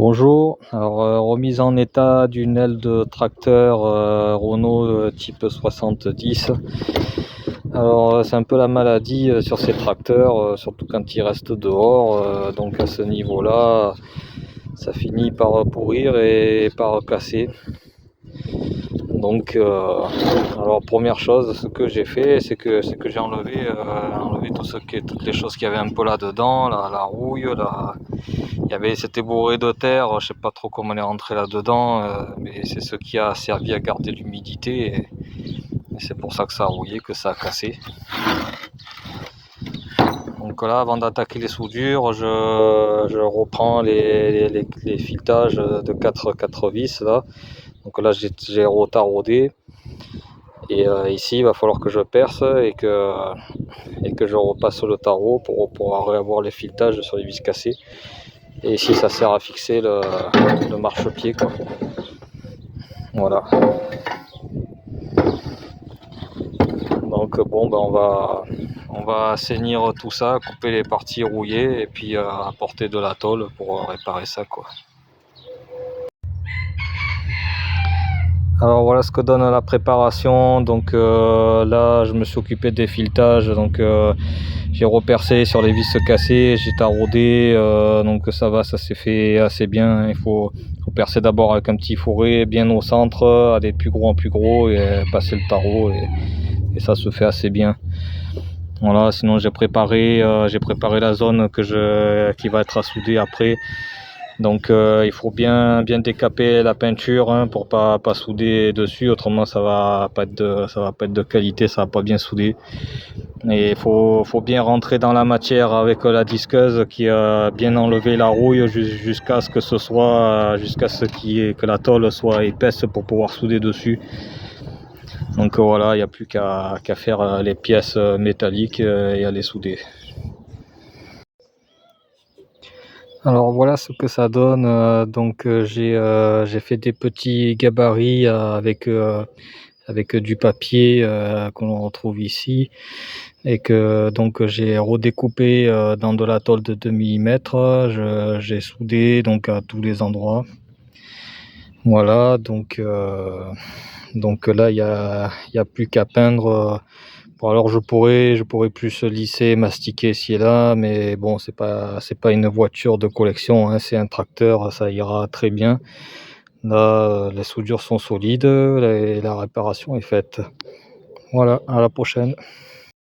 Bonjour, alors remise en état d'une aile de tracteur Renault type 70. Alors c'est un peu la maladie sur ces tracteurs, surtout quand ils restent dehors, donc à ce niveau-là, ça finit par pourrir et par casser. Donc alors première chose, ce que j'ai fait, c'est que j'ai enlevé toutes les choses qu'il y avait un peu là-dedans, la rouille, c'était bourré de terre, je sais pas trop comment elle est rentrée là-dedans, mais c'est ce qui a servi à garder l'humidité et c'est pour ça que ça a rouillé, que ça a cassé. Donc là, avant d'attaquer les soudures, je reprends les filetages de 4 vis là. Donc là, j'ai retaraudé et ici, il va falloir que je perce et que je repasse le tarot pour avoir les filetages sur les vis cassées. Et ici, ça sert à fixer le marchepied, quoi. Voilà. Donc bon, ben on va assainir tout ça, couper les parties rouillées et puis apporter de la tôle pour réparer ça, quoi. Alors voilà ce que donne la préparation. Donc là, je me suis occupé des filetages. Donc j'ai repercé sur les vis cassées, j'ai taraudé. Donc ça va, ça s'est fait assez bien. Il faut percer d'abord avec un petit fourré bien au centre, aller de plus gros en plus gros et passer le tarot et ça se fait assez bien. Voilà, sinon j'ai préparé la zone qui va être à souder après. Donc il faut bien décaper la peinture, hein, pour pas souder dessus, autrement ça va pas être de qualité, ça va pas bien souder. Et il faut bien rentrer dans la matière avec la disqueuse qui a bien enlevé la rouille jusqu'à ce que la tôle soit épaisse pour pouvoir souder dessus. Donc voilà, il n'y a plus qu'à faire les pièces métalliques et à les souder. Alors voilà ce que ça donne. Donc j'ai fait des petits gabarits avec du papier qu'on retrouve ici et que donc j'ai redécoupé dans de la tôle de 2 mm. J'ai soudé donc à tous les endroits. Voilà, donc là il y a plus qu'à peindre. Bon, alors je pourrais plus lisser, mastiquer ci et là, mais bon, c'est pas une voiture de collection, hein, c'est un tracteur, ça ira très bien. Là, les soudures sont solides, la réparation est faite. Voilà, à la prochaine.